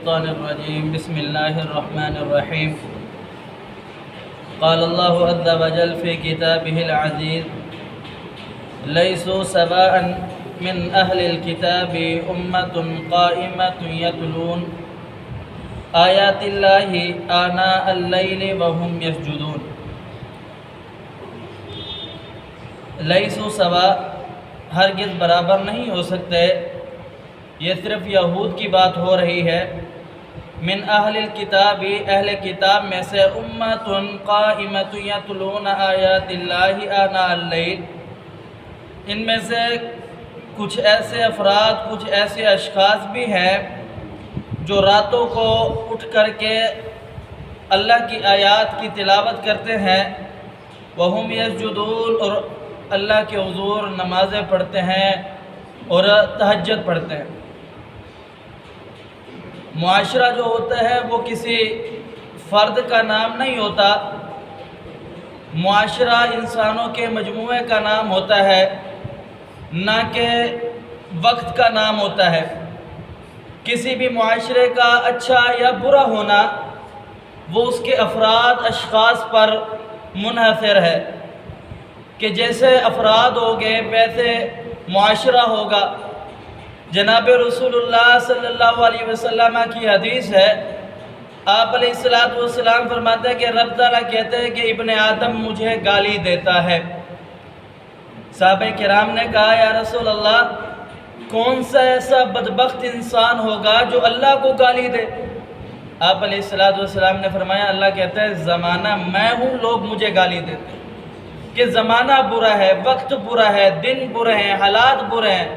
الشيطان الرجيم بسم الله الرحمن الرحيم قال الله عز وجل في كتابه العزيز ليسوا سواء من أهل الكتاب أمة قائمة يتلون آيات الله آناء الليل وهم يسجدون لیسو سوا ہرگز برابر نہیں ہو سکتے، یہ صرف یہود کی بات ہو رہی ہے۔ من اہل الکتاب، اہل کتاب میں سے امۃ قائمۃ یتلون آیات اللہ آناء اللیل، ان میں سے کچھ ایسے افراد، کچھ ایسے اشخاص بھی ہیں جو راتوں کو اٹھ کر کے اللہ کی آیات کی تلاوت کرتے ہیں، وہم یسجدون، اور اللہ کے حضور نمازیں پڑھتے ہیں اور تہجد پڑھتے ہیں۔ معاشرہ جو ہوتا ہے وہ کسی فرد کا نام نہیں ہوتا، معاشرہ انسانوں کے مجموعے کا نام ہوتا ہے، نہ کہ وقت کا نام ہوتا ہے۔ کسی بھی معاشرے کا اچھا یا برا ہونا وہ اس کے افراد، اشخاص پر منحصر ہے کہ جیسے افراد ہوگے ویسے معاشرہ ہوگا۔ جناب رسول اللہ صلی اللہ علیہ وسلم کی حدیث ہے، آپ علیہ السلام فرماتے ہیں کہ رب تعالیٰ کہتے ہیں کہ ابن آدم مجھے گالی دیتا ہے۔ صحابہ کرام نے کہا یا رسول اللہ، کون سا ایسا بدبخت انسان ہوگا جو اللہ کو گالی دے؟ آپ علیہ السلام نے فرمایا، اللہ کہتا ہے زمانہ میں ہوں، لوگ مجھے گالی دیتے ہیں کہ زمانہ برا ہے، وقت برا ہے، دن برے ہیں، حالات برے ہیں۔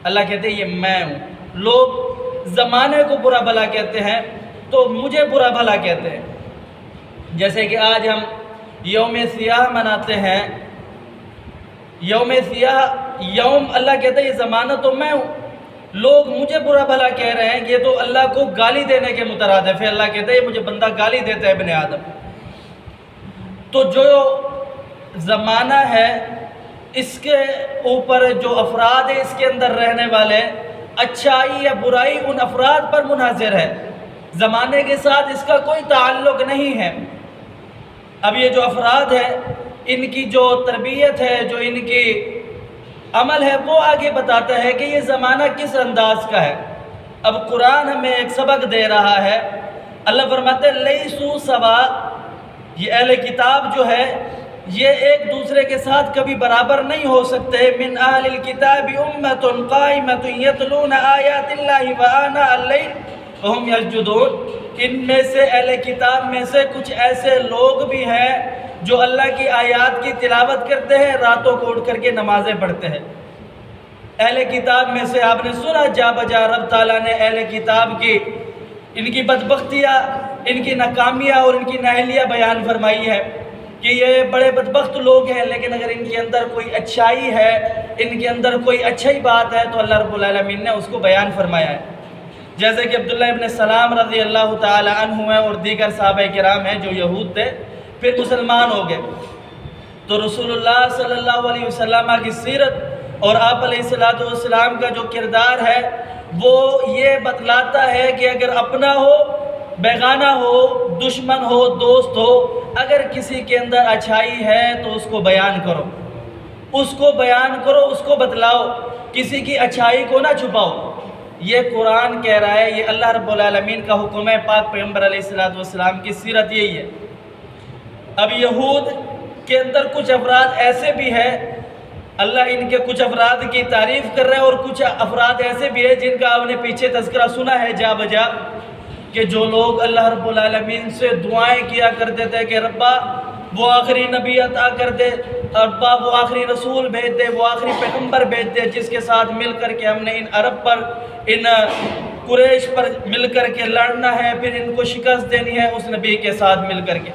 اللہ کہتے ہیں یہ میں ہوں۔ لوگ زمانے کو برا بھلا کہتے ہیں تو مجھے برا بھلا کہتے ہیں۔ جیسے کہ آج ہم یوم سیاہ مناتے ہیں، یوم سیاہ یوم، اللہ کہتا ہے یہ زمانہ تو میں ہوں، لوگ مجھے برا بھلا کہہ رہے ہیں، یہ تو اللہ کو گالی دینے کے مترادف ہے۔ اللہ کہتا ہے یہ مجھے بندہ گالی دیتا ہے ابن آدم۔ تو جو زمانہ ہے اس کے اوپر جو افراد ہیں، اس کے اندر رہنے والے، اچھائی یا برائی ان افراد پر منحصر ہے، زمانے کے ساتھ اس کا کوئی تعلق نہیں ہے۔ اب یہ جو افراد ہیں، ان کی جو تربیت ہے، جو ان کی عمل ہے، وہ آگے بتاتا ہے کہ یہ زمانہ کس انداز کا ہے۔ اب قرآن ہمیں ایک سبق دے رہا ہے۔ اللہ فرماتے ہیں لیسو سوا، یہ اہل کتاب جو ہے یہ ایک دوسرے کے ساتھ کبھی برابر نہیں ہو سکتے۔ من اہل الکتاب امۃ قائمۃ یتلون آیات اللہ وآناء اللیل وہم یسجدون، ان میں سے اہل کتاب میں سے کچھ ایسے لوگ بھی ہیں جو اللہ کی آیات کی تلاوت کرتے ہیں، راتوں کو اٹھ کر کے نمازیں پڑھتے ہیں۔ اہل کتاب میں سے آپ نے سنا جا بجا رب تعالیٰ نے اہل کتاب کی ان کی بدبختیاں، ان کی ناکامیاں اور ان کی نااہلیاں بیان فرمائی ہے کہ یہ بڑے بدبخت لوگ ہیں، لیکن اگر ان کے اندر کوئی اچھائی ہے، ان کے اندر کوئی اچھائی بات ہے تو اللہ رب العالمین نے اس کو بیان فرمایا ہے۔ جیسے کہ عبداللہ ابن سلام رضی اللہ تعالی عنہ ہیں اور دیگر صحابہ کرام ہیں جو یہود تھے، پھر مسلمان ہو گئے، تو رسول اللہ صلی اللہ علیہ وسلم کی سیرت اور آپ علیہ السلام کا جو کردار ہے وہ یہ بتلاتا ہے کہ اگر اپنا ہو، بیگانہ ہو، دشمن ہو، دوست ہو، اگر کسی کے اندر اچھائی ہے تو اس کو بیان کرو، اس کو بیان کرو، اس کو بتلاؤ، کسی کی اچھائی کو نہ چھپاؤ۔ یہ قرآن کہہ رہا ہے، یہ اللہ رب العالمین کا حکم ہے، پاک پیغمبر علیہ السلام کی سیرت یہی ہے۔ اب یہود کے اندر کچھ افراد ایسے بھی ہیں، اللہ ان کے کچھ افراد کی تعریف کر رہے ہیں، اور کچھ افراد ایسے بھی ہیں جن کا آپ نے پیچھے تذکرہ سنا ہے جا بجا، کہ جو لوگ اللہ رب العالمین سے دعائیں کیا کرتے تھے کہ ربا وہ آخری نبی عطا کر دے، ربا وہ آخری رسول بھیج دے، وہ آخری پیغمبر بھیج دے جس کے ساتھ مل کر کے ہم نے ان عرب پر، ان قریش پر مل کر کے لڑنا ہے، پھر ان کو شکست دینی ہے اس نبی کے ساتھ مل کر کے۔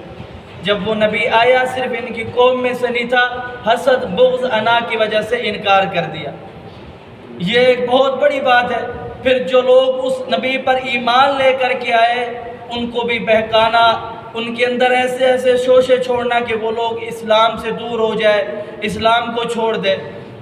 جب وہ نبی آیا صرف ان کی قوم میں سے نہیں تھا، حسد، بغض، انا کی وجہ سے انکار کر دیا۔ یہ ایک بہت بڑی بات ہے۔ پھر جو لوگ اس نبی پر ایمان لے کر کے آئے ان کو بھی بہکانا، ان کے اندر ایسے ایسے شوشے چھوڑنا کہ وہ لوگ اسلام سے دور ہو جائے، اسلام کو چھوڑ دے۔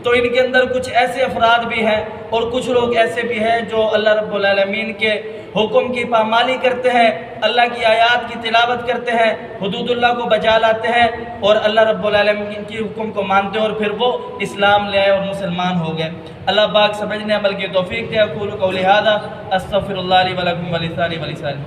تو ان کے اندر کچھ ایسے افراد بھی ہیں اور کچھ لوگ ایسے بھی ہیں جو اللہ رب العالمین کے حکم کی پامالی کرتے ہیں، اللہ کی آیات کی تلاوت کرتے ہیں، حدود اللہ کو بجا لاتے ہیں اور اللہ رب العالمین کی حکم کو مانتے ہیں، اور پھر وہ اسلام لے آئے اور مسلمان ہو گئے۔ اللہ پاک سمجھنے عمل کی توفیق دے۔ اقول قولی ھذا استغفر اللہ لی ولکم ولسائر المسلمین۔